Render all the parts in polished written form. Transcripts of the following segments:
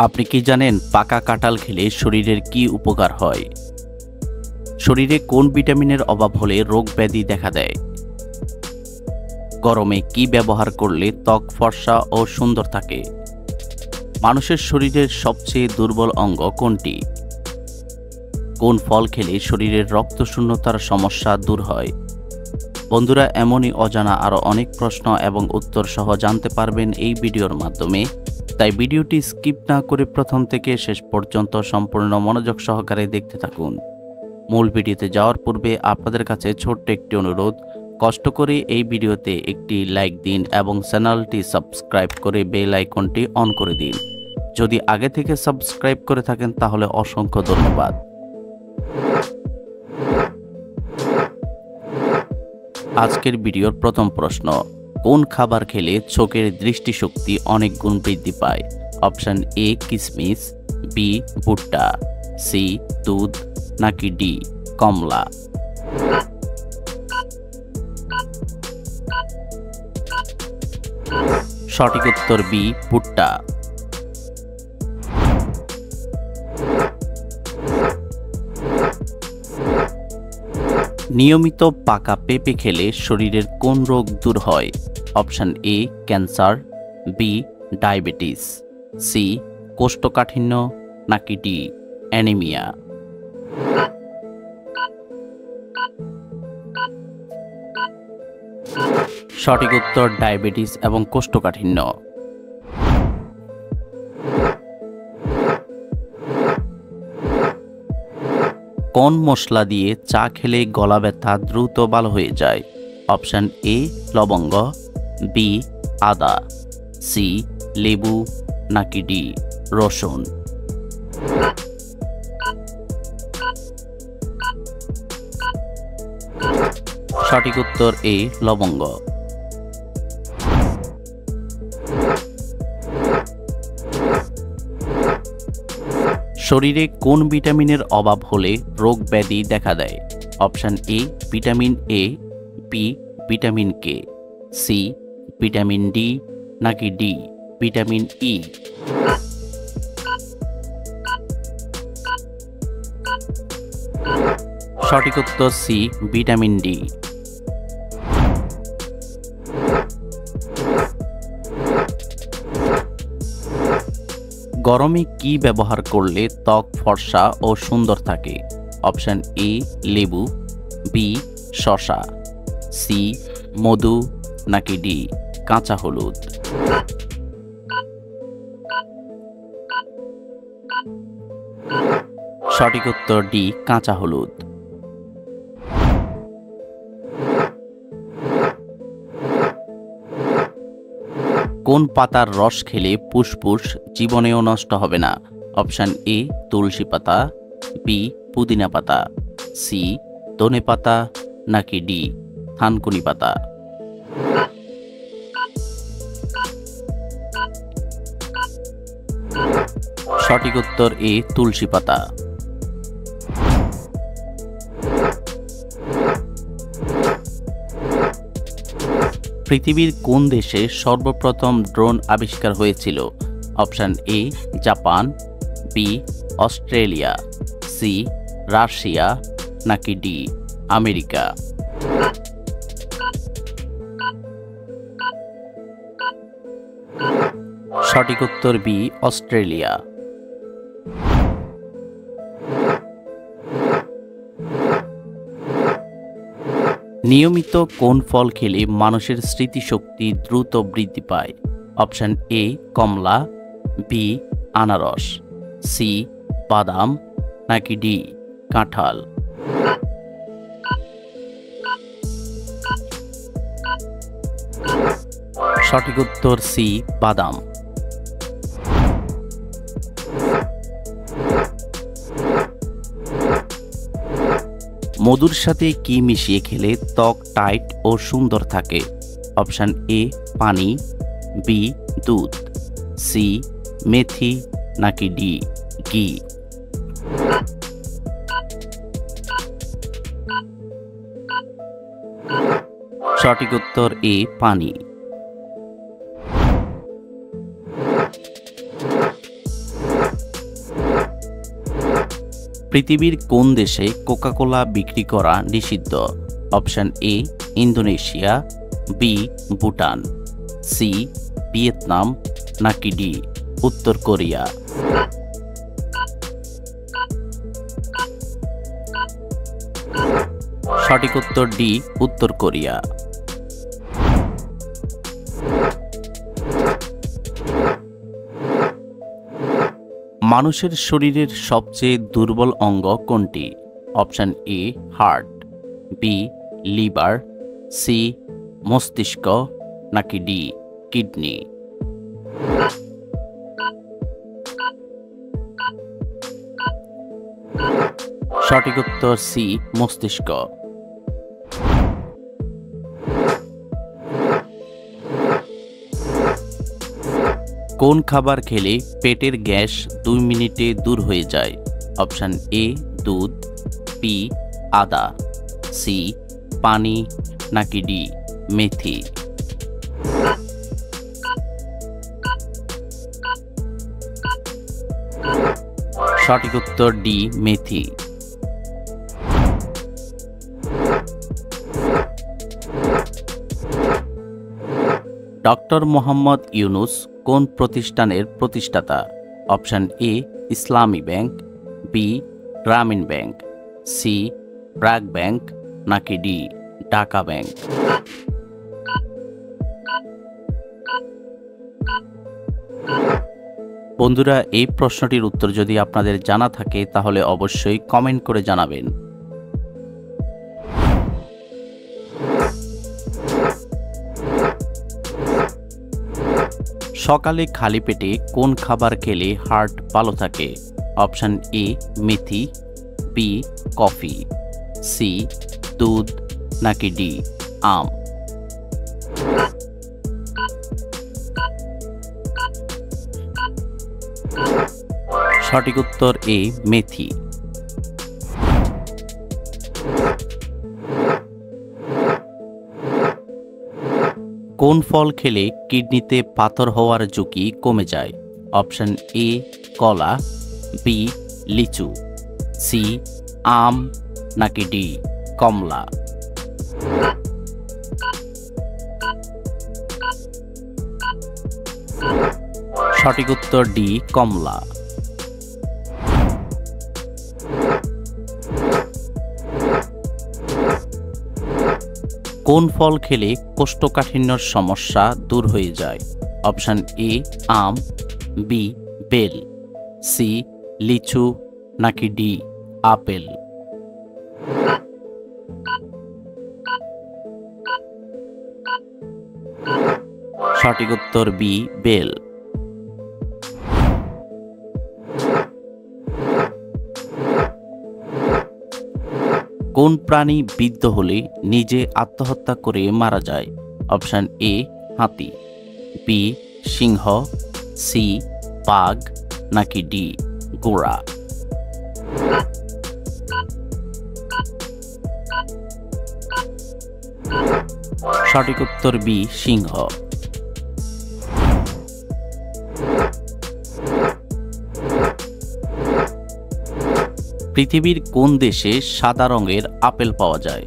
আপনি কি জানেন পাকা কাঁঠাল খেলে শরীরের কি উপকার হয়? শরীরে কোন ভিটামিনের অভাব হলে রোগ ব্যাধি দেখা দেয়? গরমে কি ব্যবহার করলে ত্বক ফর্সা ও সুন্দর থাকে? মানুষের শরীরের সবচেয়ে দুর্বল অঙ্গ কোনটি? কোন ফল খেলে শরীরের রক্তশূন্যতার সমস্যা দূর হয়? বন্ধুরা, এমনই অজানা আরও অনেক প্রশ্ন এবং উত্তর সহ জানতে পারবেন এই ভিডিওর মাধ্যমে। তাই ভিডিওটি স্কিপ না করে প্রথম থেকে শেষ পর্যন্ত সম্পূর্ণ মনোযোগ সহকারে দেখতে থাকুন। মূল ভিডিওতে যাওয়ার পূর্বে আপনাদের কাছে ছোট্ট একটি অনুরোধ, কষ্ট করে এই ভিডিওতে একটি লাইক দিন এবং চ্যানেলটি সাবস্ক্রাইব করে বেল আইকনটি অন করে দিন। যদি আগে থেকে সাবস্ক্রাইব করে থাকেন তাহলে অসংখ্য ধন্যবাদ। আজকের ভিডিওর প্রথম প্রশ্ন, কোন খাবার খেলে চোখের দৃষ্টিশক্তি অনেক গুণ বৃদ্ধি পায়? অপশন এ কিশমিশ, বি ভুট্টা, সি দুধ, নাকি ডি কমলা? সঠিক উত্তর বি ভুট্টা। নিয়মিত পাকা পেঁপে খেলে শরীরের কোন রোগ দূর হয়? Option A cancer, B diabetes, C কোষ্ঠকাঠিন্য, নাকি ডি অ্যানিমিয়া? সঠিক উত্তর ডায়াবেটিস এবং কোষ্ঠকাঠিন্য। কোন মশলা দিয়ে চা খেলে গলা ব্যথা দ্রুত ভালো হয়ে যায়? অপশন এ লবঙ্গ, বি আদা, সি লেবু, নাকি ডি রসুন? সঠিক উত্তর এ লবঙ্গ। শরীরে কোন ভিটামিনের অভাব হলে রোগ ব্যাধি দেখা দেয়? Option A vitamin A, B vitamin K, C vitamin D, নাকি ডি ভিটামিন ই? সঠিক উত্তর সি ভিটামিন ডি। গরমে কি ব্যবহার করলে ত্বক ফর্সা ও সুন্দর থাকে? অপশন এ লেবু, বি শসা, সি মধু, নাকি ডি কাঁচা হলুদ? সঠিক উত্তর ডি কাঁচা হলুদ। কোন পাতার রস খেলে ফুসফুস জীবনেও নষ্ট হবে না? অপশন এ তুলসী পাতা, বি পুদিনা পাতা, সি ধনে পাতা, নাকি ডি থানকুনি পাতা? সঠিক উত্তর এ তুলসী পাতা। পৃথিবীর কোন দেশে সর্বপ্রথম ড্রোন আবিষ্কার হয়েছিল? Option A Japan, B Australia, C Russia, নাকি ডি আমেরিকা? সঠিক উত্তর বি অস্ট্রেলিয়া। নিয়মিত কোন ফল খেলে মানুষের স্মৃতিশক্তি দ্রুত বৃদ্ধি পায়? অপশন এ কমলা, বি আনারস, সি বাদাম, নাকি ডি কাঁঠাল? সঠিক উত্তর সি বাদাম। মধুর সাথে কি মিশিয়ে খেলে ত্বক টাইট ও সুন্দর থাকে? অপশন এ পানি, বি দুধ, সি মেথি, নাকি ডি ঘি? সঠিক উত্তর এ পানি। পৃথিবীর কোন দেশে কোকা-কোলা বিক্রি করা নিষিদ্ধ? Option A Indonesia, B Bhutan, C Vietnam, নাকি ডি উত্তর কোরিয়া? সঠিক উত্তর ডি উত্তর কোরিয়া। মানুষের শরীরের সবচেয়ে দুর্বল অঙ্গ কোনটি? Option A heart, B liver, C মস্তিষ্ক, নাকি ডি কিডনি? সঠিক উত্তর সি মস্তিষ্ক। কোন খাবার খেলে পেটের গ্যাস 2 মিনিটে দূর হয়ে যায়? অপশন এ দুধ, বি আদা, সি পানি, নাকি ডি মেথি? সঠিক উত্তর ডি মেথি। ডক্টর মোহাম্মদ ইউনুস কোন প্রতিষ্ঠানের প্রতিষ্ঠাতা? Option A Islami bank, B গ্রামীণ ব্যাংক, সি ব্র্যাক ব্যাংক, নাকি ডি ঢাকা ব্যাংক? বন্ধুরা, এই প্রশ্নটির উত্তর যদি আপনাদের জানা থাকে তাহলে অবশ্যই কমেন্ট করে জানাবেন। সকালে খালি পেটে কোন খাবার খেলে হার্ট ভালো থাকে? অপশন এ মেথি, বি কফি, সি দুধ, নাকি ডি আম? সঠিক উত্তর এ মেথি। কোন ফল খেলে কিডনিতে পাথর হওয়ার ঝুঁকি কমে যায়? অপশন এ কলা, বি লিচু, সি আম, নাকি ডি কমলা? সঠিক উত্তর ডি কমলা। কোন ফল খেলে কোষ্ঠকাঠিন্যর সমস্যা দূর হয়ে যায়? অপশন এ আম, বি বেল, সি লিচু, নাকি ডি আপেল? সঠিক উত্তর বি বেল। কোন প্রাণী বিদ্ধ হলে নিজে আত্মহত্যা করে মারা যায়? অপশন এ হাতি, বি সিংহ, সি বাঘ, নাকি ডি ঘোড়া? সঠিক উত্তর বি সিংহ। পৃথিবীর কোন দেশে সাদা রঙের আপেল পাওয়া যায়?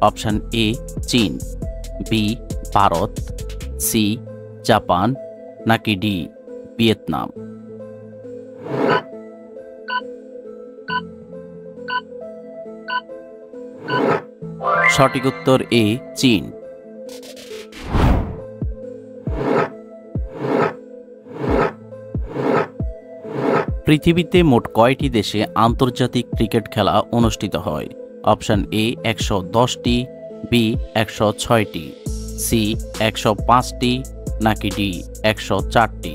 অপশন এ চীন, বি ভারত, সি জাপান, নাকি ডি ভিয়েতনাম? সঠিক উত্তর এ চীন। পৃথিবীতে মোট কয়টি দেশে আন্তর্জাতিক ক্রিকেট খেলা অনুষ্ঠিত হয়? অপশন এ 110টি, বি 106টি, সি 105টি, নাকি ডি 104টি?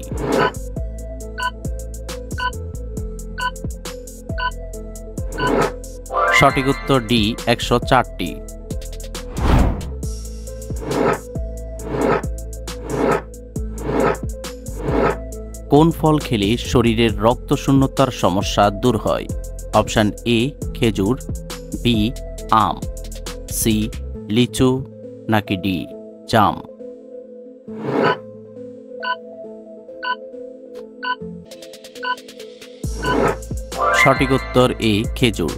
সঠিক উত্তর ডি 104টি। কোন ফল খেলে শরীরের রক্তশূন্যতার সমস্যা দূর হয়? অপশন এ খেজুর, বি আম, সি লিচু, নাকি ডি জাম? সঠিক উত্তর এ খেজুর।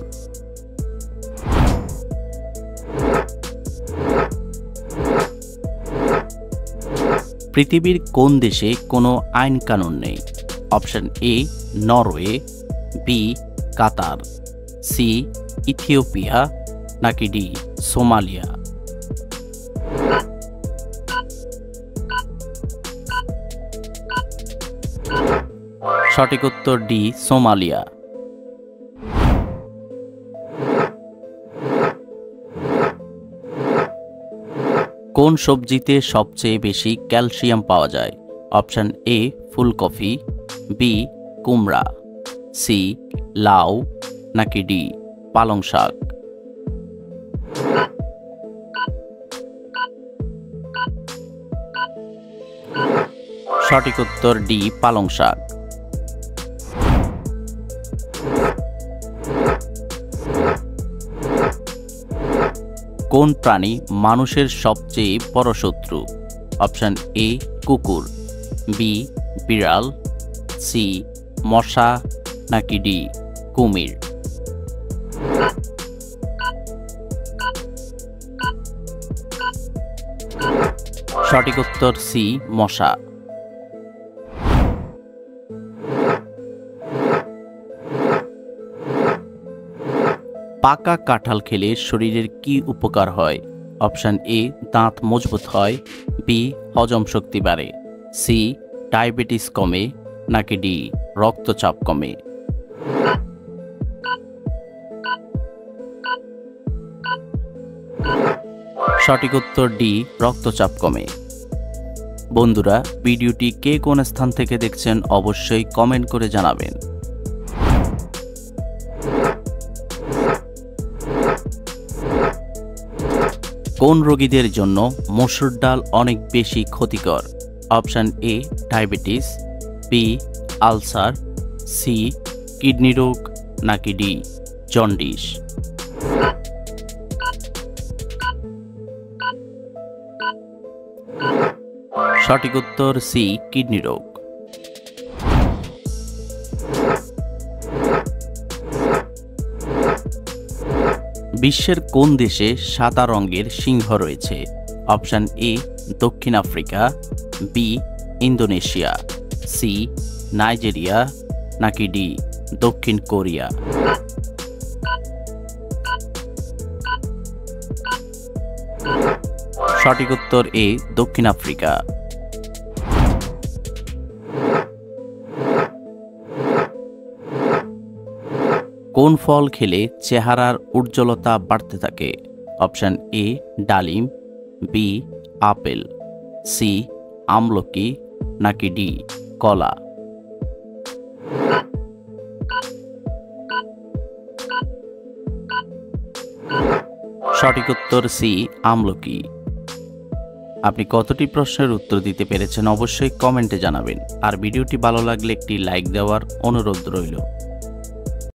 পৃথিবীর কোন দেশে কোনো আইন কানুন নেই? Option A Norway, B Qatar, C Ethiopia, নাকি ডি সোমালিয়া? সঠিক উত্তর ডি সোমালিয়া। কোন সবজিতে সবচেয়ে বেশি ক্যালসিয়াম পাওয়া যায়? অপশন এ ফুলকপি, বি কুমড়া, সি লাউ, নাকি ডি পালং শাক? সঠিক উত্তর ডি পালং শাক। কোন প্রাণী মানুষের সবচেয়ে বড় শত্রু? অপশন এ কুকুর, বি বিড়াল, সি মশা, নাকি ডি কুমির? সঠিক উত্তর সি মশা। পাকা কাঁঠাল খেলে শরীরের কি উপকার হয়? অপশন এ দাঁত মজবুত হয়, বি হজম শক্তি বাড়ে, সি ডায়াবেটিস কমে, নাকি ডি রক্তচাপ কমে? সঠিক উত্তর ডি রক্তচাপ কমে। বন্ধুরা, ভিডিওটি কে কোন স্থান থেকে দেখছেন অবশ্যই কমেন্ট করে জানাবেন। কোন রোগীদের জন্য মসুর ডাল অনেক বেশি ক্ষতিকর? Option A diabetes, B ulcer, C kidney রোগ, নাকি ডি জন্ডিস? সঠিক উত্তর সি কিডনি রোগ। বিশ্বের কোন দেশে সাদা রঙের সিংহ রয়েছে? অপশন এ দক্ষিণ Africa, B Indonesia, C Nigeria, নাকি ডি দক্ষিণ কোরিয়া? সঠিক উত্তর এ দক্ষিণ আফ্রিকা। কোন ফল খেলে চেহারার উজ্জ্বলতা বাড়তে থাকে? অপশন এ ডালিম, বি আপেল, সি আমলকি, নাকি ডি কলা? সঠিক উত্তর সি আমলকি। আপনি কতটি প্রশ্নের উত্তর দিতে পেরেছেন অবশ্যই কমেন্টে জানাবেন, আর ভিডিওটি ভালো লাগলে একটি লাইক দেওয়ার অনুরোধ রইল।